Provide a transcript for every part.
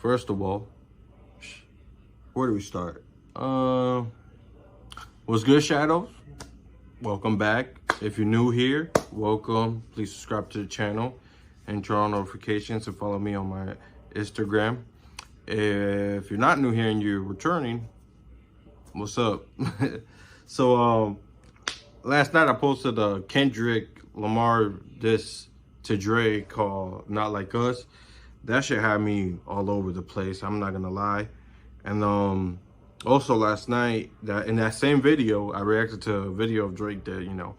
First of all, where do we start? What's good, Shadows? Welcome back. If you're new here, welcome. Please subscribe to the channel and turn on notifications and follow me on my Instagram. If you're not new here and you're returning, what's up? So last night I posted a Kendrick Lamar diss to Dre called Not Like Us. That shit had me all over the place, I'm not gonna lie. And also last night, in that same video, I reacted to a video of Drake that, you know,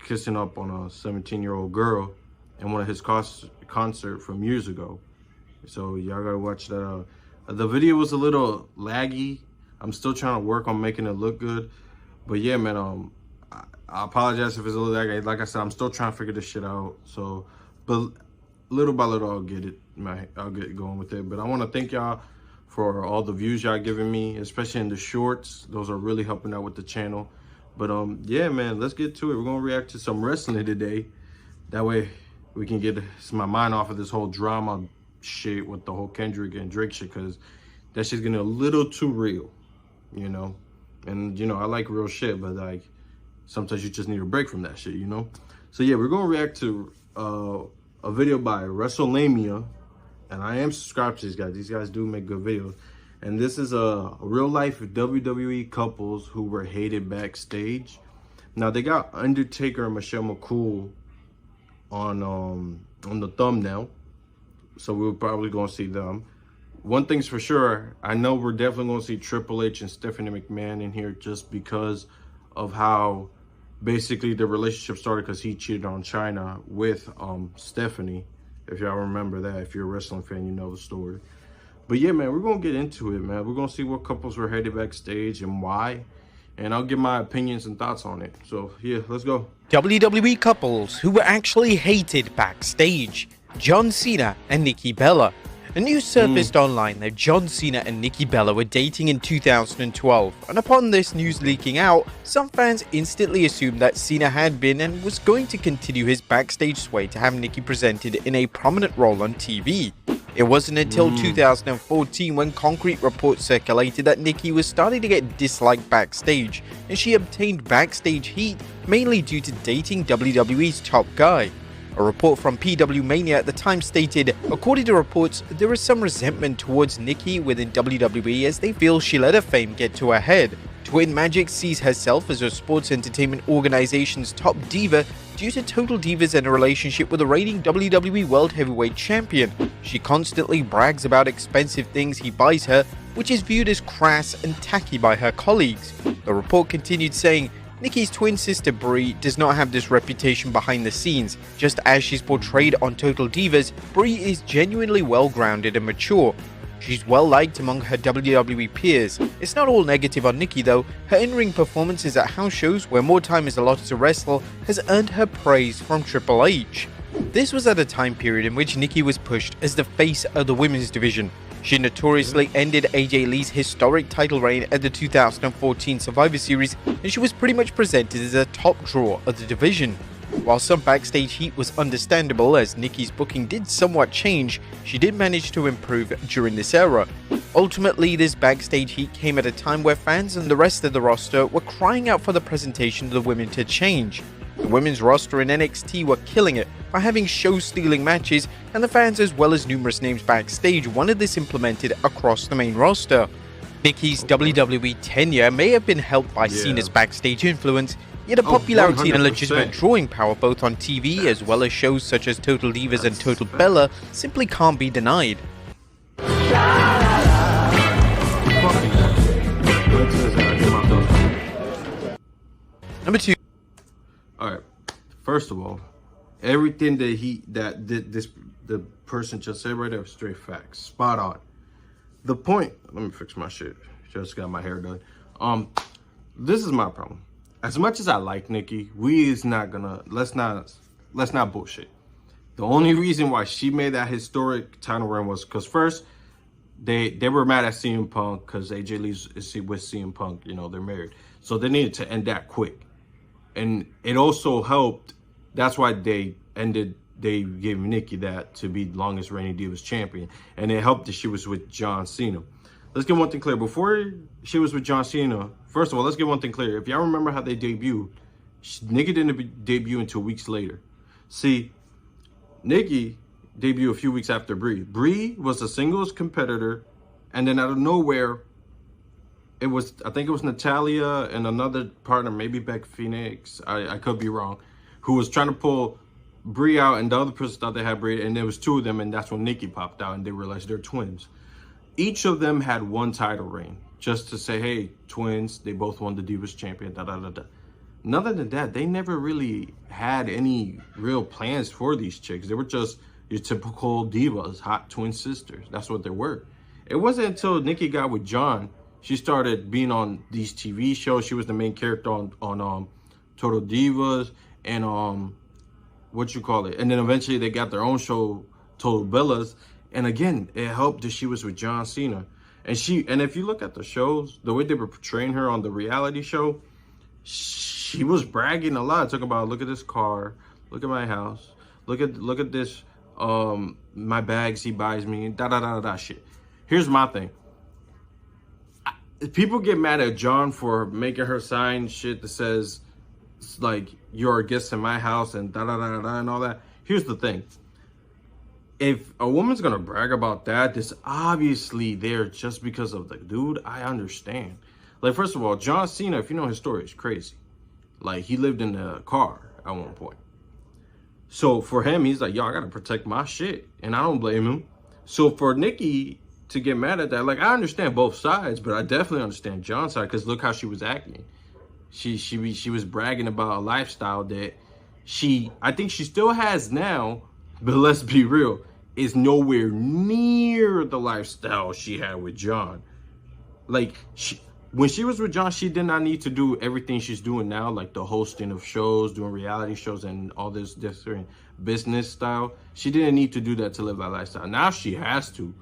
kissing up on a 17-year-old girl in one of his concert from years ago. So y'all gotta watch that. The video was a little laggy. I'm still trying to work on making it look good. But yeah, man, I apologize if it's a little laggy. Like I said, I'm still trying to figure this shit out. So, but little by little, I'll get going with it. But I want to thank y'all for all the views y'all giving me, especially in the shorts. Those are really helping out with the channel. But yeah, man, let's get to it. We're gonna react to some wrestling today. That way we can get my mind off of this whole drama shit with the whole Kendrick and Drake shit, because that shit's getting a little too real, you know. And you know, I like real shit, but like sometimes you just need a break from that shit, you know. So yeah, we're gonna react to a video by WrestleMania. And I am subscribed to these guys. These guys do make good videos. And this is a real life WWE couples who were hated backstage. Now they got Undertaker and Michelle McCool on the thumbnail, so we're probably gonna see them. One thing's for sure, I know we're definitely gonna see Triple H and Stephanie McMahon in here, just because of how basically the relationship started, because he cheated on China with Stephanie. If y'all remember that, if you're a wrestling fan, you know the story. But yeah, man, we're gonna get into it, man. We're gonna see what couples were headed backstage and why, and I'll give my opinions and thoughts on it. So yeah, let's go. WWE couples who were actually hated backstage: John Cena and Nikki Bella. A news surfaced online that John Cena and Nikki Bella were dating in 2012, and upon this news leaking out, some fans instantly assumed that Cena had been and was going to continue his backstage sway to have Nikki presented in a prominent role on TV. It wasn't until 2014 when concrete reports circulated that Nikki was starting to get disliked backstage, and she obtained backstage heat mainly due to dating WWE's top guy. A report from PW Mania at the time stated, according to reports, there is some resentment towards Nikki within WWE as they feel she let her fame get to her head. Twin Magic sees herself as a sports entertainment organization's top diva due to Total Divas and a relationship with a reigning WWE World Heavyweight Champion. She constantly brags about expensive things he buys her, which is viewed as crass and tacky by her colleagues. The report continued saying, Nikki's twin sister Brie does not have this reputation behind the scenes. Just as she's portrayed on Total Divas, Brie is genuinely well-grounded and mature. She's well-liked among her WWE peers. It's not all negative on Nikki though. Her in-ring performances at house shows where more time is allotted to wrestle has earned her praise from Triple H. This was at a time period in which Nikki was pushed as the face of the women's division. She notoriously ended AJ Lee's historic title reign at the 2014 Survivor Series, and she was pretty much presented as a top draw of the division. While some backstage heat was understandable as Nikki's booking did somewhat change, she did manage to improve during this era. Ultimately, this backstage heat came at a time where fans and the rest of the roster were crying out for the presentation of the women to change. The women's roster in NXT were killing it by having show-stealing matches, and the fans as well as numerous names backstage wanted this implemented across the main roster. Nikki's WWE tenure may have been helped by Cena's backstage influence, yet her popularity and legitimate drawing power both on TV as well as shows such as Total Divas and Total Bella simply can't be denied. Number 2. Alright, first of all, everything that the person just said right there was straight facts. Spot on. The point, let me fix my shit. Just got my hair done. This is my problem. As much as I like Nikki, let's not bullshit. The only reason why she made that historic title run was because first, they were mad at CM Punk because AJ Lee is with CM Punk, you know, they're married. So they needed to end that quick. And it also helped, that's why they ended they gave Nikki that to be longest reigning Divas champion. And it helped that she was with John Cena. Let's get one thing clear. Before she was with John Cena, first of all, let's get one thing clear. If y'all remember how they debuted, Nikki didn't debut until weeks later. See, Nikki debuted a few weeks after Brie. Brie was a singles competitor, and then out of nowhere, I think it was Natalia and another partner, maybe Beck Phoenix, I could be wrong, who was trying to pull Brie out, and the other person thought they had Brie, and there was two of them, and that's when Nikki popped out, and they realized they're twins. Each of them had one title reign, just to say, hey, twins, they both won the Divas champion, da-da-da-da. Other than that, they never really had any real plans for these chicks. They were just your typical divas, hot twin sisters. That's what they were. It wasn't until Nikki got with John, she started being on these TV shows. She was the main character on Total Divas and and then eventually they got their own show, Total Bellas. And again, it helped that she was with John Cena. And if you look at the shows, the way they were portraying her on the reality show, she was bragging a lot, talking about, look at this car, look at my house, look at this, my bags he buys me, da shit. Here's my thing. People get mad at John for making her sign shit that says, like, you're a guest in my house and and all that. Here's the thing. If a woman's gonna brag about that, it's obviously there just because of the dude. I understand. Like, first of all, John Cena, if you know his story, is crazy. Like, he lived in a car at one point. So for him, he's like, yo, I gotta protect my shit. And I don't blame him. So for Nikki to get mad at that, like, I understand both sides, but I definitely understand John's side, because look how she was acting. She was bragging about a lifestyle that I think she still has now, but let's be real, is nowhere near the lifestyle she had with John. Like, when she was with John, she did not need to do everything she's doing now, like the hosting of shows, doing reality shows, and all this different business style. She didn't need to do that to live that lifestyle. Now she has to,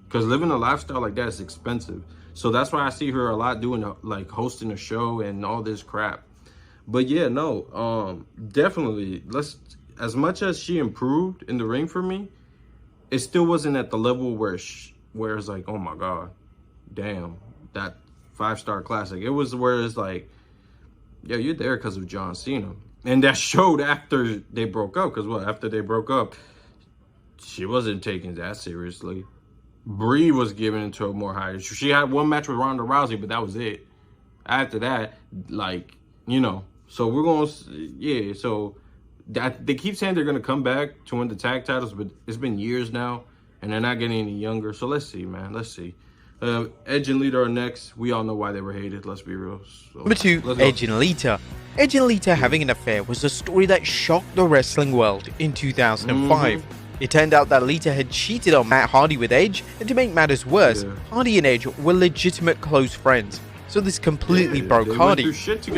because living a lifestyle like that is expensive. So that's why I see her a lot doing like hosting a show and all this crap. But yeah, no, definitely. As much as she improved in the ring for me, it still wasn't at the level where it's like, oh my God, damn, that 5-star classic. It was where it's like, yeah, you're there because of John Cena. And that showed after they broke up, because after they broke up, she wasn't taken that seriously. Brie was given into a more higher. She had one match with Ronda Rousey, but that was it. After that, like, so we're going to, yeah, so they keep saying they're going to come back to win the tag titles, but it's been years now, and they're not getting any younger. So let's see, man. Let's see. Edge and Lita are next. We all know why they were hated. Let's be real. So, Number 2, Edge and Lita. Edge and Lita having an affair was a story that shocked the wrestling world in 2005. It turned out that Lita had cheated on Matt Hardy with Edge, and to make matters worse, Hardy and Edge were legitimate close friends. So this completely broke Hardy.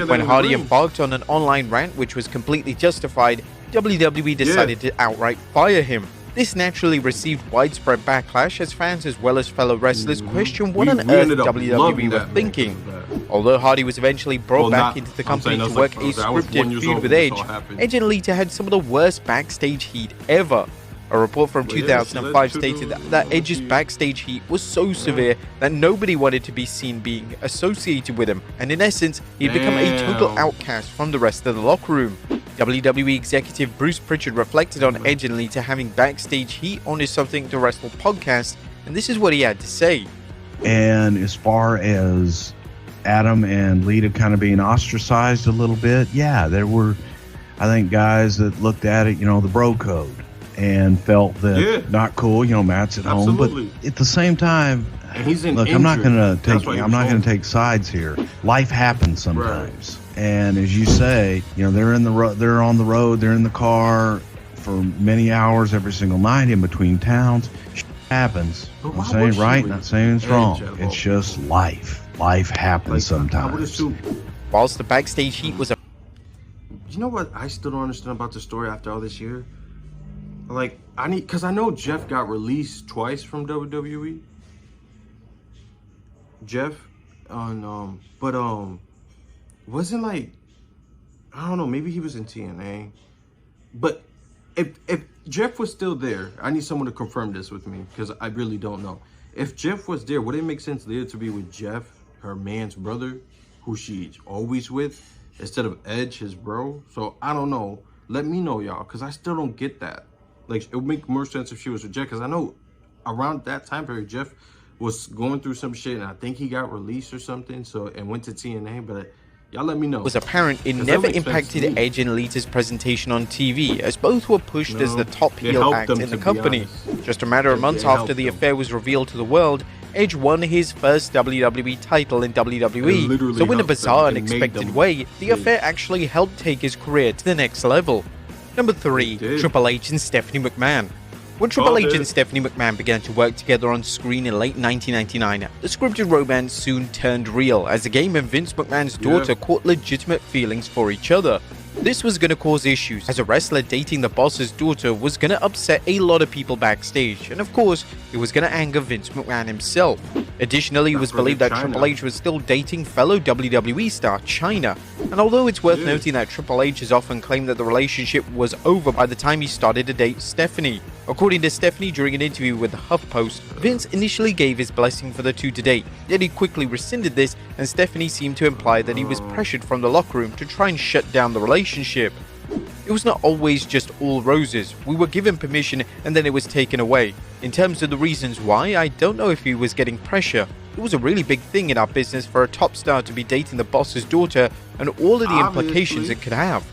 When Hardy embarked on an online rant, which was completely justified, WWE decided to outright fire him. This naturally received widespread backlash as fans as well as fellow wrestlers questioned what on earth WWE were thinking. Although Hardy was eventually brought back into the company to work a scripted feud with Edge, Edge and Lita had some of the worst backstage heat ever. A report from 2005 stated that Edge's backstage heat was so severe that nobody wanted to be seen being associated with him, and in essence, he'd become a total outcast from the rest of the locker room. WWE executive Bruce Pritchard reflected on Edge and Lita having backstage heat on his Something to Wrestle podcast, and this is what he had to say. And as far as Adam and Lita kind of being ostracized a little bit, yeah, there were, I think, guys that looked at it, the bro code, and felt that not cool, Matt's at home, but at the same time, look, I'm not going to take sides here. Life happens sometimes, and as you say, they're on the road, they're in the car for many hours every single night in between towns. Shit happens. I'm saying right, not saying it's wrong. It's just life. Life happens sometimes. Whilst the backstage heat was you know what I still don't understand about the story after all this year? Like, because I know Jeff got released twice from WWE. Jeff, wasn't like, I don't know, maybe he was in TNA. But if Jeff was still there. I need someone to confirm this with me because I really don't know. If Jeff was there, would it make sense there to be with Jeff, her man's brother, who she's always with, instead of Edge, his bro? So I don't know. Let me know, y'all, because I still don't get that. Like, it would make more sense if she was with Jeff, because I know around that time period, Jeff was going through some shit, and I think he got released or something, so, and went to TNA, but y'all let me know. Was apparent it never impacted Edge and Lita's presentation on TV, as both were pushed as the top heel act in the company. Just a matter of months after the affair was revealed to the world, Edge won his first WWE title in WWE, so in a bizarre and unexpected way, the affair actually helped take his career to the next level. Number 3, Triple H and Stephanie McMahon. When Triple H and Stephanie McMahon began to work together on screen in late 1999, the scripted romance soon turned real as the game and Vince McMahon's daughter caught legitimate feelings for each other. This was going to cause issues, as a wrestler dating the boss's daughter was going to upset a lot of people backstage, and of course, it was going to anger Vince McMahon himself. Additionally, it was believed that Triple H was still dating fellow WWE star Chyna, and although it's worth noting that Triple H has often claimed that the relationship was over by the time he started to date Stephanie. According to Stephanie, during an interview with the HuffPost, Vince initially gave his blessing for the two to date, yet he quickly rescinded this, and Stephanie seemed to imply that he was pressured from the locker room to try and shut down the relationship. It was not always just all roses. We were given permission and then it was taken away. In terms of the reasons why, I don't know if he was getting pressure. It was a really big thing in our business for a top star to be dating the boss's daughter and all of the implications it could have.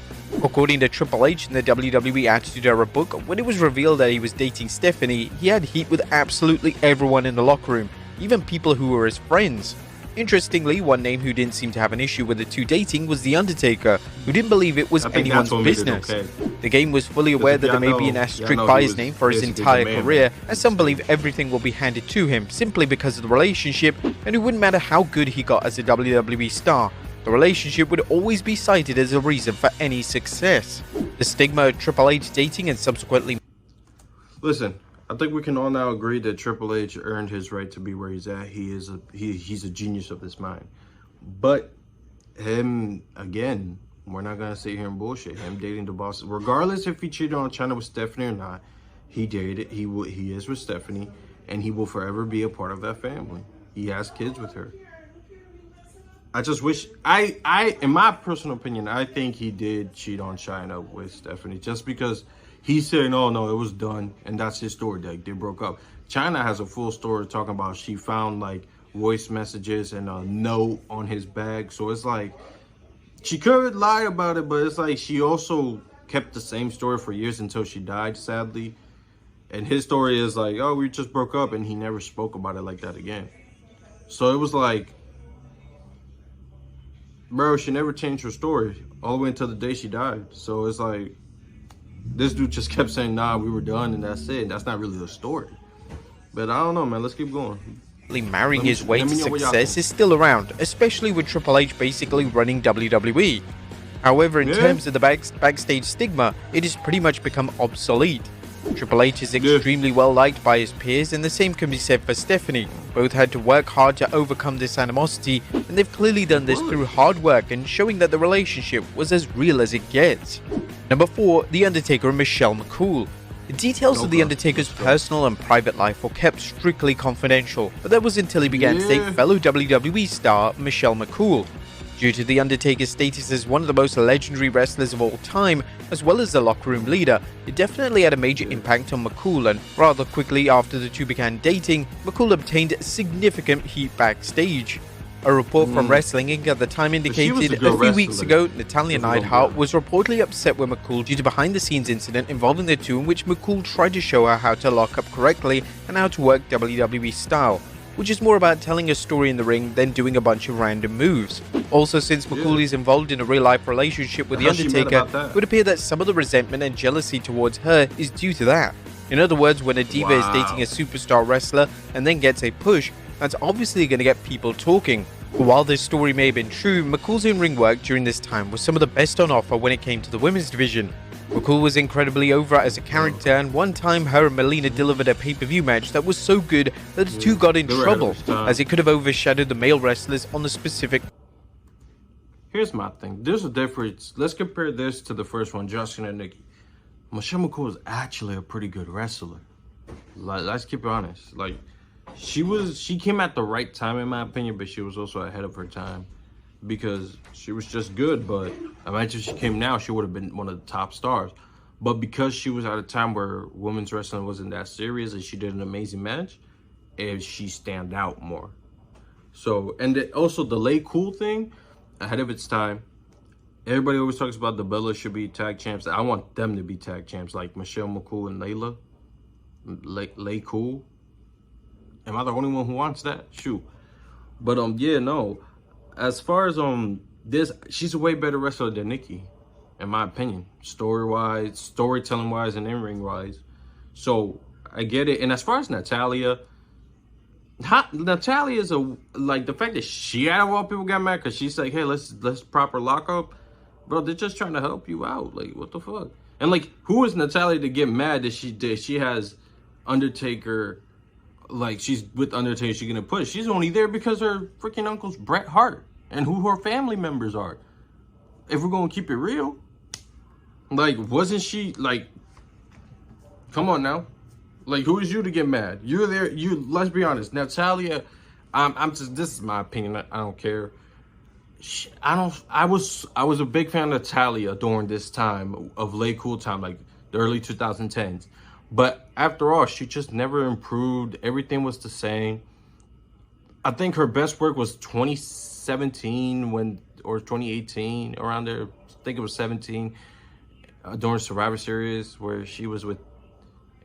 According to Triple H in the WWE Attitude Era book, when it was revealed that he was dating Stephanie, he had heat with absolutely everyone in the locker room, even people who were his friends. Interestingly, one name who didn't seem to have an issue with the two dating was The Undertaker, who didn't believe it was anyone's business. The game was fully aware that there may be an asterisk by his name for his entire career, as some believe everything will be handed to him simply because of the relationship, and it wouldn't matter how good he got as a WWE star. The relationship would always be cited as a reason for any success. The stigma of Triple H dating and subsequently... Listen, I think we can all now agree that Triple H earned his right to be where he's at. He's a genius of his mind. But him, again, we're not going to sit here and bullshit. Him dating the boss, regardless if he cheated on Chyna with Stephanie or not, he dated, he is with Stephanie, and he will forever be a part of that family. He has kids with her. I just wish, in my personal opinion, I think he did cheat on Chyna with Stephanie just because he's saying, oh no, it was done. And that's his story, like they broke up. Chyna has a full story talking about she found like voice messages and a note on his bag. So it's like, she could lie about it, but it's like she also kept the same story for years until she died, sadly. And his story is like, oh, we just broke up, and he never spoke about it like that again. So it was like, bro, she never changed her story all the way until the day she died. So it's like, this dude just kept saying, nah, we were done and that's it. That's not really the story. But I don't know, man. Let's keep going. Marrying his way to success is still around, especially with Triple H basically running WWE. However, in terms of the backstage stigma, it has pretty much become obsolete. Triple H is extremely well liked by his peers, and the same can be said for Stephanie. Both had to work hard to overcome this animosity, and they've clearly done this through hard work and showing that the relationship was as real as it gets. Number 4, The Undertaker and Michelle McCool. The details of The Undertaker's personal and private life were kept strictly confidential, but that was until he began to date fellow WWE star Michelle McCool. Due to The Undertaker's status as one of the most legendary wrestlers of all time, as well as the locker room leader, it definitely had a major impact on McCool, and rather quickly after the two began dating, McCool obtained significant heat backstage. A report from Wrestling Inc. at the time indicated a few weeks ago, Natalya Neidhart was reportedly upset with McCool due to behind-the-scenes incident involving the two in which McCool tried to show her how to lock up correctly and how to work WWE style, which is more about telling a story in the ring than doing a bunch of random moves. Also, since McCool is involved in a real-life relationship with The Undertaker, it would appear that some of the resentment and jealousy towards her is due to that. In other words, when a diva is dating a superstar wrestler and then gets a push, that's obviously going to get people talking. While this story may have been true, McCool's in-ring work during this time was some of the best on offer when it came to the women's division. McCool was incredibly over as a character, and one time her and Melina delivered a pay-per-view match that was so good that the two got in trouble, as it could have overshadowed the male wrestlers on the specific... Here's my thing. There's a difference. Let's compare this to the first one, Justin and Nikki. Michelle McCool is actually a pretty good wrestler. Like, let's keep it honest. Like, she came at the right time in my opinion, but she was also ahead of her time because she was just good. But imagine if she came now, she would have been one of the top stars. But because she was at a time where women's wrestling wasn't that serious and she did an amazing match, and she stand out more. So, and also the Lay Cool thing, ahead of its time. Everybody always talks about the Bellas should be tag champs. I want them to be tag champs, like Michelle McCool and Layla. Lay Cool. Am I the only one who wants that? Shoot. But yeah, no. As far as this, she's a way better wrestler than Nikki, in my opinion. Story-wise, storytelling-wise, and in-ring-wise. So I get it. And as far as Natalia is like the fact that she out of all people got mad because she's like, hey, let's proper lock up. Bro, they're just trying to help you out. Like, what the fuck? And like, who is Natalia to get mad that she has Undertaker, like she's with Undertaker, she's gonna push. She's only there because her freaking uncle's Bret Hart and who her family members are. If we're gonna keep it real, like, wasn't she like, come on now, like, who is you to get mad? You're there. Let's be honest, Natalia. I'm just, this is my opinion. I don't care. I was a big fan of Natalia during this time of Lay Cool time, like the early 2010s. But after all, she just never improved. Everything was the same. I think her best work was 2017 or 2018, around there. I think it was 17, during Survivor Series where she was with,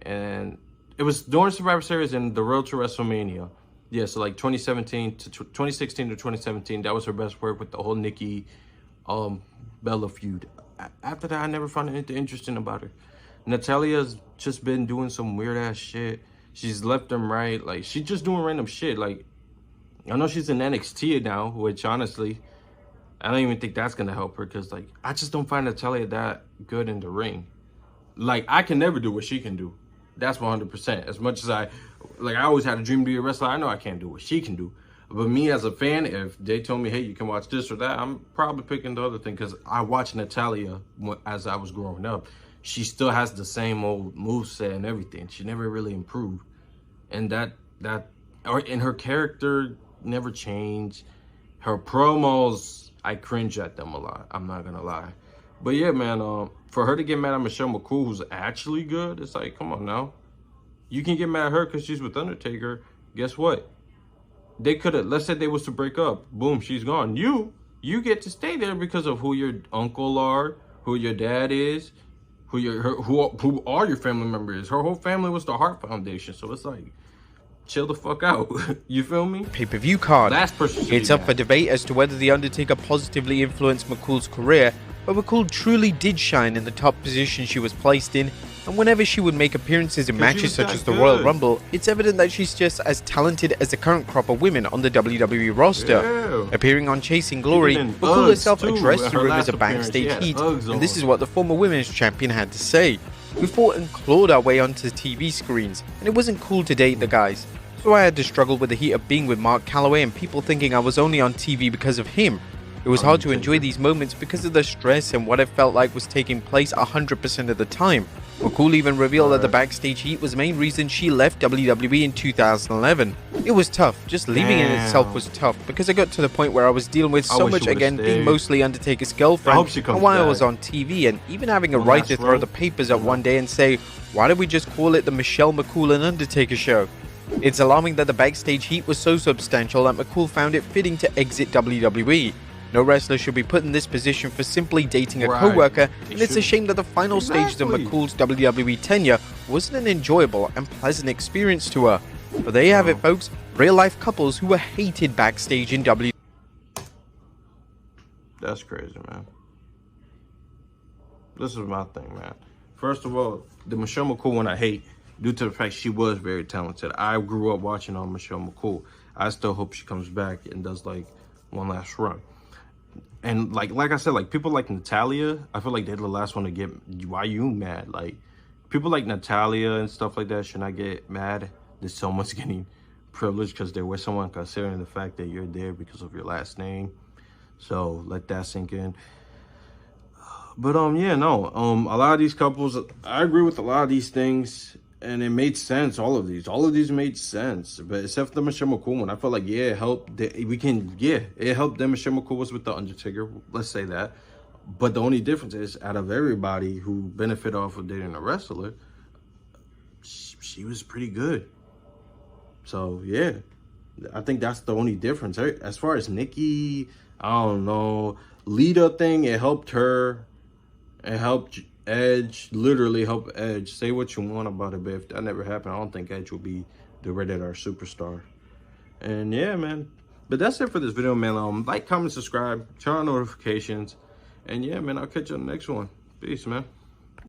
and it was during Survivor Series and the Road to WrestleMania. Yeah, so like 2016 to 2017, that was her best work with the whole Nikki, Bella feud. After that, I never found anything interesting about her. Natalia's just been doing some weird ass shit. She's left and right. Like, she's just doing random shit. Like, I know she's in NXT now, which honestly, I don't even think that's gonna help her because, like, I just don't find Natalia that good in the ring. Like, I can never do what she can do. That's 100%. As much as I always had a dream to be a wrestler, I know I can't do what she can do. But me as a fan, if they told me, hey, you can watch this or that, I'm probably picking the other thing because I watched Natalia as I was growing up. She still has the same old moveset and everything. She never really improved. And and her character never changed. Her promos, I cringe at them a lot. I'm not gonna lie. But yeah, man, for her to get mad at Michelle McCool, who's actually good, it's like, come on now. You can get mad at her because she's with Undertaker. Guess what? They could have, let's say they was to break up. Boom, she's gone. You get to stay there because of who your uncle are, who your dad is, who all your family members. Her whole family was the Hart Foundation. So it's like, chill the fuck out. You feel me? Pay-per-view card. Last person. It's up for debate as to whether The Undertaker positively influenced McCool's career, but McCool truly did shine in the top position she was placed in, and whenever she would make appearances in matches such as the Royal Rumble, it's evident that she's just as talented as the current crop of women on the WWE roster. Yeah. Appearing on Chasing Glory, McCool herself addressed the rumors of backstage heat, and this is what the former women's champion had to say. We fought and clawed our way onto TV screens, and it wasn't cool to date the guys. So I had to struggle with the heat of being with Mark Calloway and people thinking I was only on TV because of him. It was hard to enjoy these moments because of the stress and what it felt like was taking place 100% of the time. McCool even revealed that the backstage heat was the main reason she left WWE in 2011. It was tough. Just leaving in itself was tough because I got to the point where I was dealing with so much, again, being mostly Undertaker's girlfriend, and while I was on TV, and even having a right to throw the papers at one day and say, why don't we just call it the Michelle McCool and Undertaker show? It's alarming that the backstage heat was so substantial that McCool found it fitting to exit WWE. No wrestler should be put in this position for simply dating a co-worker, and it's a shame that the final stages of McCool's WWE tenure wasn't an enjoyable and pleasant experience to her. But there you have it, folks. Real-life couples who were hated backstage in WWE. That's crazy, man. This is my thing, man. First of all, the Michelle McCool one I hate due to the fact she was very talented. I grew up watching on Michelle McCool. I still hope she comes back and does like one last run. And like I said, like people like Natalia, I feel like they're the last one to get, why you mad? Like people like Natalia and stuff like that should not get mad that someone's getting privileged because they're with someone, considering the fact that you're there because of your last name. So let that sink in. But yeah, no. A lot of these couples, I agree with a lot of these things, and it made sense. All of these made sense. But except for the Michelle McCool one, I felt like it helped. It helped them. Michelle McCool was with the Undertaker. Let's say that. But the only difference is, out of everybody who benefit off of dating a wrestler, she was pretty good. So yeah, I think that's the only difference. As far as Nikki, I don't know. Lita thing, it helped her. It helped Edge, literally helped Edge. Say what you want about it, but if that never happened, I don't think Edge will be the Rated R superstar. And yeah, man. But that's it for this video, man. Like, comment, subscribe, turn on notifications. And yeah, man, I'll catch you on the next one. Peace, man.